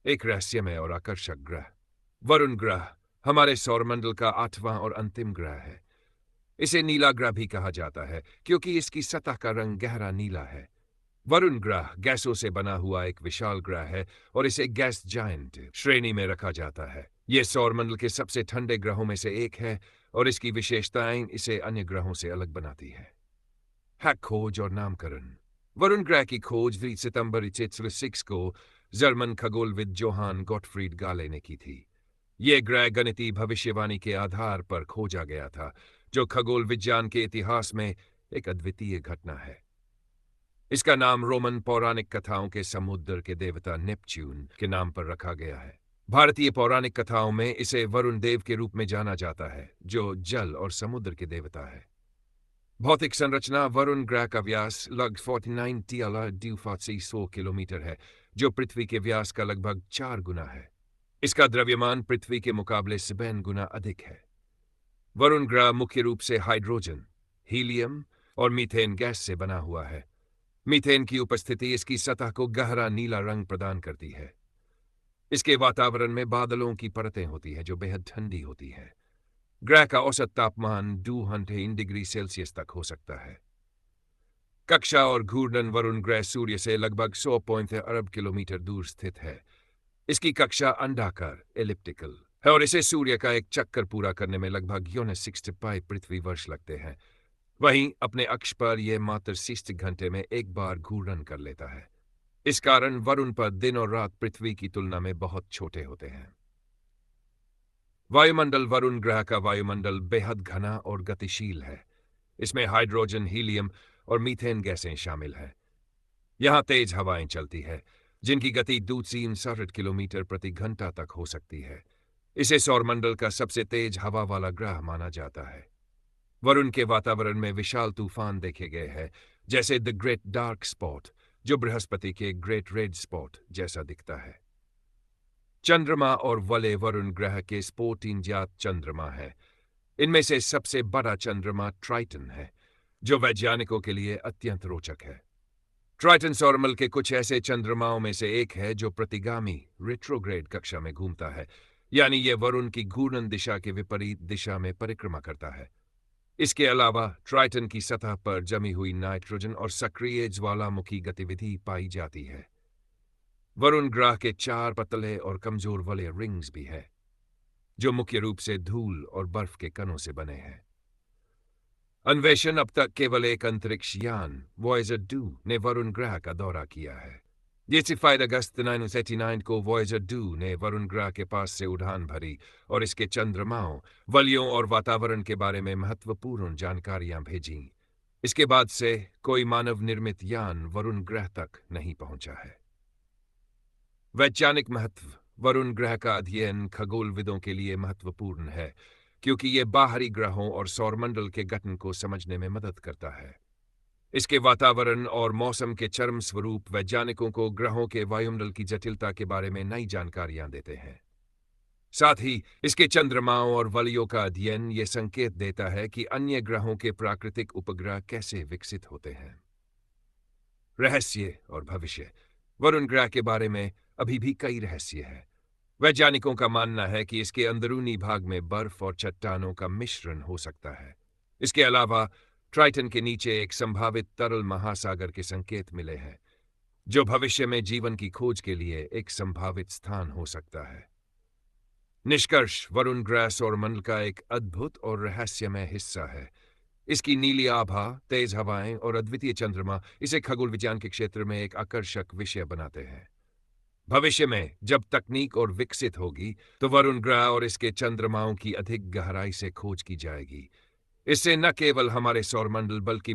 एक रहस्यमय और आकर्षक ग्रह। वरुण ग्रह हमारे सौरमंडल का 8वां और अंतिम ग्रह है। इसे नीला ग्रह भी कहा जाता है क्योंकि इसकी सतह का रंग गहरा नीला है। वरुण ग्रह गैसों से बना हुआ एक विशाल ग्रह है और इसे गैस जायंट श्रेणी में रखा जाता है। यह सौरमंडल के सबसे ठंडे ग्रहों में से एक है और इसकी विशेषताएं इसे अन्य ग्रहों से अलग बनाती है। खोज और नामकरण। वरुण ग्रह की खोज 20 सितंबर 1906 को जर्मन खगोलविद जोहान गॉटफ्रीड गाले ने की थी। यह ग्रह गणितीय भविष्यवाणी के आधार पर खोजा गया था, जो खगोल विज्ञान के इतिहास में एक अद्वितीय घटना है। इसका नाम रोमन पौराणिक कथाओं के समुद्र के देवता नेपच्यून के नाम पर रखा गया है। भारतीय पौराणिक कथाओं में इसे वरुण देव के रूप में जाना जाता है, जो जल और समुद्र के देवता है। भौतिक संरचना। वरुण ग्रह का व्यास लगभग 49 246 किलोमीटर है, जो पृथ्वी के व्यास का लगभग 4 गुना है। इसका द्रव्यमान पृथ्वी के मुकाबले 7 गुना अधिक है। वरुण ग्रह मुख्य रूप से हाइड्रोजन, हीलियम और मीथेन गैस से बना हुआ है। मीथेन की उपस्थिति इसकी सतह को गहरा नीला रंग प्रदान करती है। इसके वातावरण में बादलों की परतें होती हैं, जो बेहद ठंडी होती हैं। ग्रह का औसत तापमान 200 डिग्री सेल्सियस तक हो सकता है। कक्षा और घूर्णन। वरुण ग्रह सूर्य से लगभग 100 अरब किलोमीटर दूर स्थित है। इसकी कक्षा अंडाकार एलिप्टिकल है और इसे सूर्य का एक चक्कर पूरा करने में लगभग 65 पृथ्वी वर्ष लगते हैं। वहीं अपने अक्ष पर यह मात्र 60 घंटे में एक बार घूर्णन कर लेता है। इस कारण वरुण पर दिन और रात पृथ्वी की तुलना में बहुत छोटे होते हैं। वायुमंडल। वरुण ग्रह का वायुमंडल बेहद घना और गतिशील है। इसमें हाइड्रोजन, हीलियम और मीथेन गैसें शामिल हैं। यहां तेज हवाएं चलती है, जिनकी गति 260 किलोमीटर प्रति घंटा तक हो सकती है। इसे सौरमंडल का सबसे तेज हवा वाला ग्रह माना जाता है। वरुण के वातावरण में विशाल तूफान देखे गए हैं, जैसे द ग्रेट डार्क स्पॉट, जो बृहस्पति के ग्रेट रेड स्पॉट जैसा दिखता है। चंद्रमा और वलय। वरुण ग्रह के 14 ज्ञात चंद्रमा है। इनमें से सबसे बड़ा चंद्रमा ट्राइटन है, जो वैज्ञानिकों के लिए अत्यंत रोचक है। ट्राइटन सौरमंडल के कुछ ऐसे चंद्रमाओं में से एक है जो प्रतिगामी रेट्रोग्रेड कक्षा में घूमता है, यानी यह वरुण की घूर्णन दिशा के विपरीत दिशा में परिक्रमा करता है। इसके अलावा ट्राइटन की सतह पर जमी हुई नाइट्रोजन और सक्रिय ज्वालामुखी गतिविधि पाई जाती है। वरुण ग्रह के 4 पतले और कमजोर वलय रिंग्स भी है, जो मुख्य रूप से धूल और बर्फ के कणों से बने हैं। अन्वेषण। अब तक केवल एक अंतरिक्ष यान वॉयेजर 2 ने वरुण ग्रह का दौरा किया है। 5 अगस्त 1989 को वॉयेजर 2 ने वरुण ग्रह के पास से उड़ान भरी और इसके चंद्रमाओं, वलयों और वातावरण के बारे में महत्वपूर्ण जानकारियां भेजीं। इसके बाद से कोई मानव निर्मित यान वरुण ग्रह तक नहीं पहुंचा है। वैज्ञानिक महत्व। वरुण ग्रह का अध्ययन खगोलविदों के लिए महत्वपूर्ण है, क्योंकि यह बाहरी ग्रहों और सौरमंडल के गठन को समझने में मदद करता है। इसके वातावरण और मौसम के चरम स्वरूप वैज्ञानिकों को ग्रहों के वायुमंडल की जटिलता के बारे में नई जानकारियां देते हैं। साथ ही इसके चंद्रमाओं और वलयों का अध्ययन यह संकेत देता है कि अन्य ग्रहों के प्राकृतिक उपग्रह कैसे विकसित होते हैं। रहस्य और भविष्य। वरुण ग्रह के बारे में अभी भी कई रहस्य हैं। वैज्ञानिकों का मानना है कि इसके अंदरूनी भाग में बर्फ और चट्टानों का मिश्रण हो सकता है। इसके अलावा ट्राइटन के नीचे एक संभावित तरल महासागर के संकेत मिले हैं, जो भविष्य में जीवन की खोज के लिए एक संभावित स्थान हो सकता है। निष्कर्ष। वरुण ग्रह सौरमंडल का एक अद्भुत और रहस्यमय हिस्सा है। इसकी नीली आभा, तेज हवाएं और अद्वितीय चंद्रमा इसे खगोल विज्ञान के क्षेत्र में एक आकर्षक विषय बनाते हैं। भविष्य में जब तकनीक और विकसित होगी, तो वरुण ग्रह और इसके चंद्रमाओं की अधिक गहराई से खोज की जाएगी। इससे न केवल हमारे सौरमंडल बल्कि